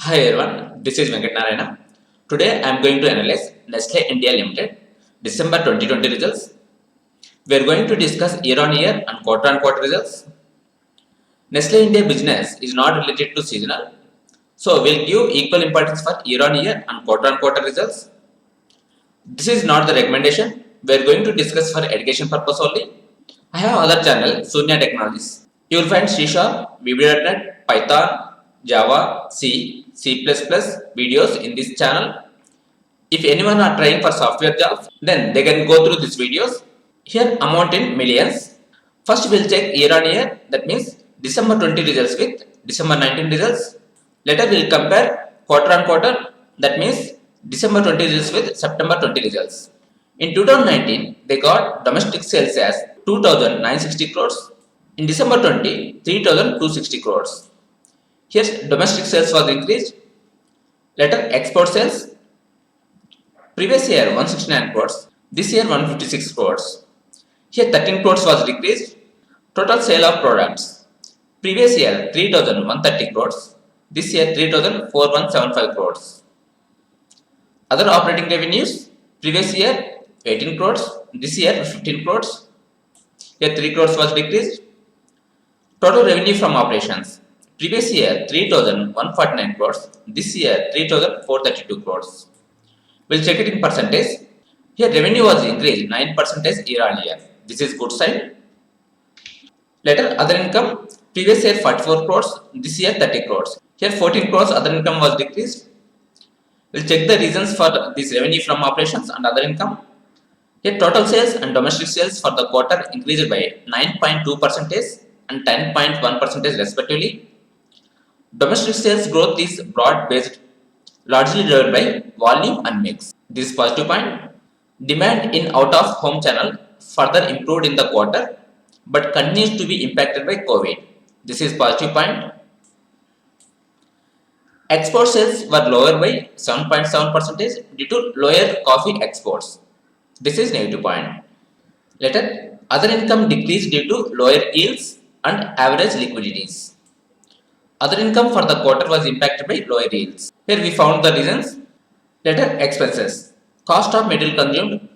Hi everyone, this is Venkat Narayana. Today I am going to analyze Nestle India Limited December 2020 results. We are going to discuss year-on-year and quarter-on-quarter results. Nestle India business is not related to seasonal, so we'll give equal importance for year-on-year and quarter-on-quarter results. This is not the recommendation. We are going to discuss for education purpose only. I have other channel, Sunya Technologies. You will find C Sharp, VB.NET, Python, Java, C++ videos in this channel. If anyone are trying for software jobs, then they can go through these videos. Here amount in millions. First we'll check year on year, that means December 20 results with December 19 results. Later we'll compare quarter on quarter, that means December 20 results with September 20 results. In 2019, they got domestic sales as 2,960 crores. In December 20, 3,260 crores. Here domestic sales was increased. Later export sales. Previous year 169 crores. This year 156 crores. Here 13 crores was decreased. Total sale of products. Previous year 3,130 crores. This year 3,4175 crores. Other operating revenues. Previous year 18 crores. This year 15 crores. Here 3 crores was decreased. Total revenue from operations. Previous year 3,149 crores. This year 3,432 crores. We'll check it in percentage. Here revenue was increased 9% year on year. This is good sign. Later other income. Previous year 44 crores. This year 30 crores. Here 14 crores other income was decreased. We'll check the reasons for this revenue from operations and other income. Here total sales and domestic sales for the quarter increased by 9.2% and 10.1% respectively. Domestic sales growth is broad-based, largely driven by volume and mix. This is positive point. Demand in out-of-home channel further improved in the quarter, but continues to be impacted by COVID. This is positive point. Export sales were lower by 7.7% due to lower coffee exports. This is negative point. Later, other income decreased due to lower yields and average liquidities. Other income for the quarter was impacted by lower yields. Here we found the reasons. Later, expenses. Cost of material consumed.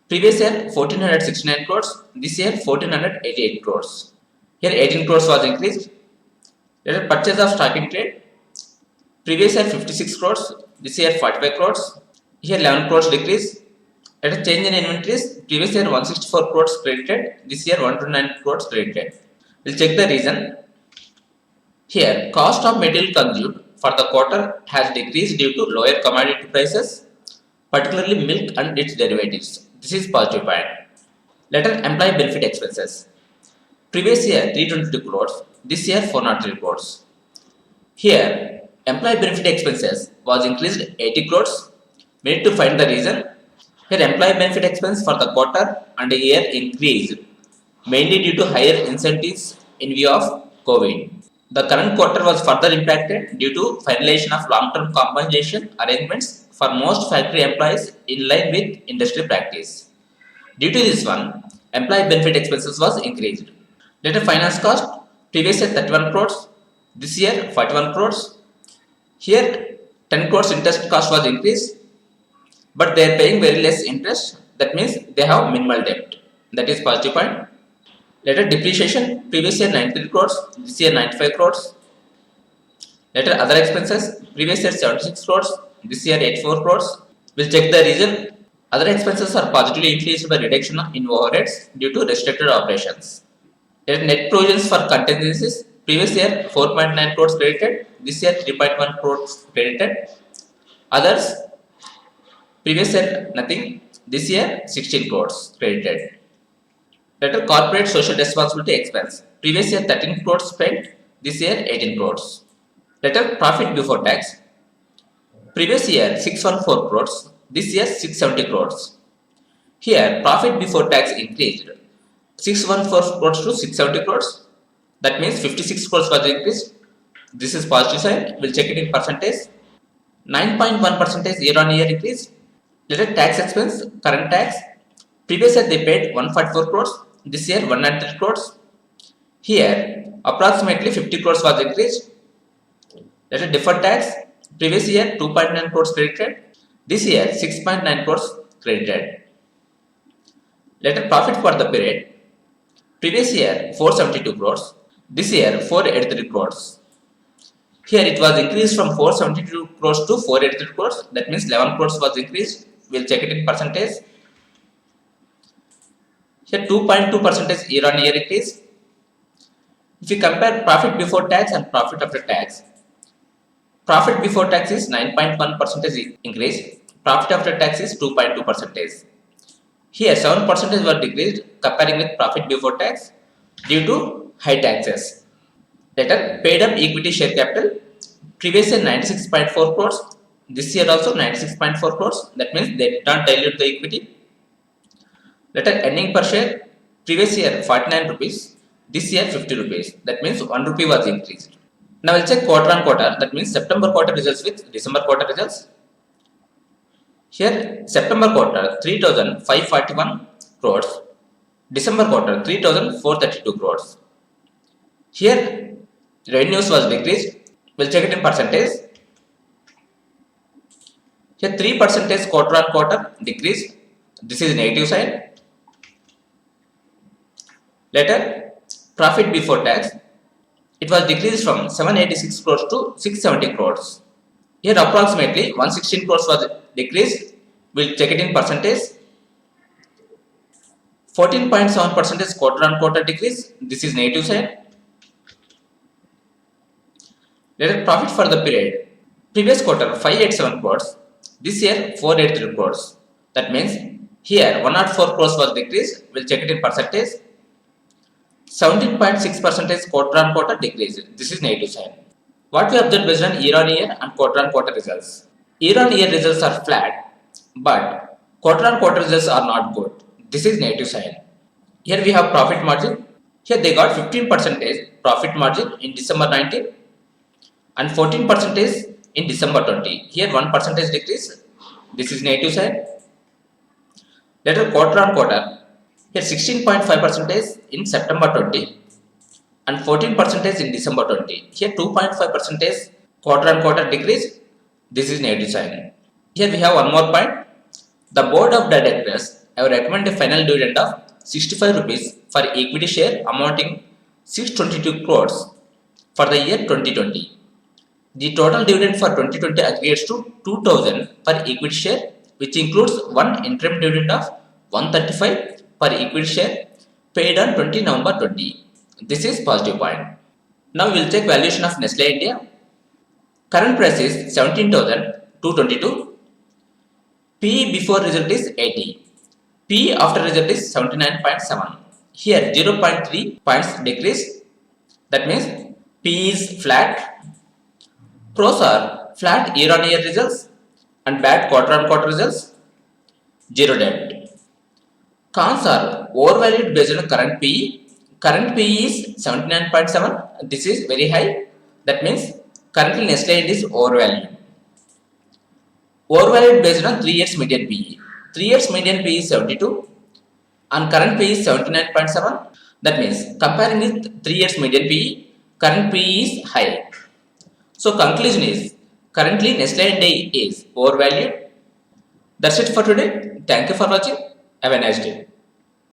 Previous year 1469 crores. This year 1488 crores. Here 18 crores was increased. Later, purchase of stock in trade. Previous year 56 crores. This year 45 crores. Here 11 crores decrease. Later, change in inventories. Previous year 164 crores credited. This year 129 crores credited. We'll check the reason. Here, cost of material consumed for the quarter has decreased due to lower commodity prices, particularly milk and its derivatives. This is positive point. Later, employee benefit expenses. Previous year 322 crores. This year 403 crores. Here, employee benefit expenses was increased 80 crores. We need to find the reason. Here, employee benefit expense for the quarter and a year increased, mainly due to higher incentives in view of COVID. The current quarter was further impacted due to finalization of long-term compensation arrangements for most factory employees in line with industry practice. Due to this one, employee benefit expenses was increased. Later finance cost, previous year 31 crores, this year 41 crores. Here 10 crores interest cost was increased, but they are paying very less interest. That means they have minimal debt. That is positive point. Later depreciation, previous year 93 crores, this year 95 crores. Later other expenses, previous year 76 crores, this year 84 crores. We'll check the reason. Other expenses are positively influenced by reduction in overheads due to restricted operations. Later net provisions for contingencies, previous year 4.9 crores credited, this year 3.1 crores credited. Others, previous year nothing, this year 16 crores credited. Later corporate social responsibility expense. Previous year 13 crores spent, this year 18 crores. Later profit before tax. Previous year 614 crores, this year 670 crores. Here profit before tax increased 614 crores to 670 crores. That means 56 crores was increased. This is positive sign. We'll check it in percentage. 9.1% year on year increase. Later tax expense, current tax. Previous year they paid 144 crores. This year 193 crores. Here approximately 50 crores was increased. Later deferred tax. Previous year 2.9 crores credited. This year 6.9 crores credited. Later profit for the period. Previous year 472 crores. This year 483 crores. Here it was increased from 472 crores to 483 crores. That means 11 crores was increased. We'll check it in percentage. Here 2.2 percentage year on year increase. If you compare profit before tax and profit after tax, profit before tax is 9.1 percentage increase. Profit after tax is 2.2 percentage. Here 7 percentage were decreased comparing with profit before tax due to high taxes. Later paid up equity share capital. Previous year 96.4 crores. This year also 96.4 crores. That means they did not dilute the equity. Later earning per share. Previous year 49 rupees. This year 50 rupees. That means 1 rupee was increased. Now we'll check quarter on quarter. That means September quarter results with December quarter results. Here September quarter 3,541 crores. December quarter 3,432 crores. Here revenues was decreased. We'll check it in percentage. Here 3% quarter on quarter decrease. This is negative side. Later profit before tax, it was decreased from 786 crores to 670 crores. Here approximately 116 crores was decreased. We'll check it in percentage. 14.7% quarter on quarter decrease. This is negative side. Later profit for the period. Previous quarter 587 crores. This year 483 crores. That means here 104 crores was decreased. We'll check it in percentage. 17.6% quarter on quarter decrease. This is negative sign. What we observed based on year on year and quarter on quarter results. Year on year results are flat, but quarter on quarter results are not good. This is negative sign. Here we have profit margin. Here they got 15% profit margin in December 19 and 14% in December 20. Here 1% decrease. This is negative sign. Later quarter on quarter. Here 16.5% in September 20 and 14% in December 20. Here 2.5% quarter on quarter decrease. This is negative sign. Here we have one more point. The board of directors have recommended a final dividend of 65 rupees for equity share amounting 622 crores for the year 2020. The total dividend for 2020 aggregates to 2000 per equity share, which includes one interim dividend of 135 per equity share paid on 20 November 20. This is positive point. Now we will check valuation of Nestle India. Current price is 17,222. PE before result is 80. PE after result is 79.7. Here 0.3 points decrease. That means PE is flat. Pros are flat year on year results and bad quarter on quarter results. Zero debt. Cons are overvalued based on current PE. Current PE is 79.7. This is very high. That means currently Nestle India is overvalued. Overvalued based on 3 years median PE. 3 years median PE is 72 and current PE is 79.7. That means comparing with 3 years median PE, current PE is high. So conclusion is currently Nestle India is overvalued. That's it for today. Thank you for watching. Have a nice day.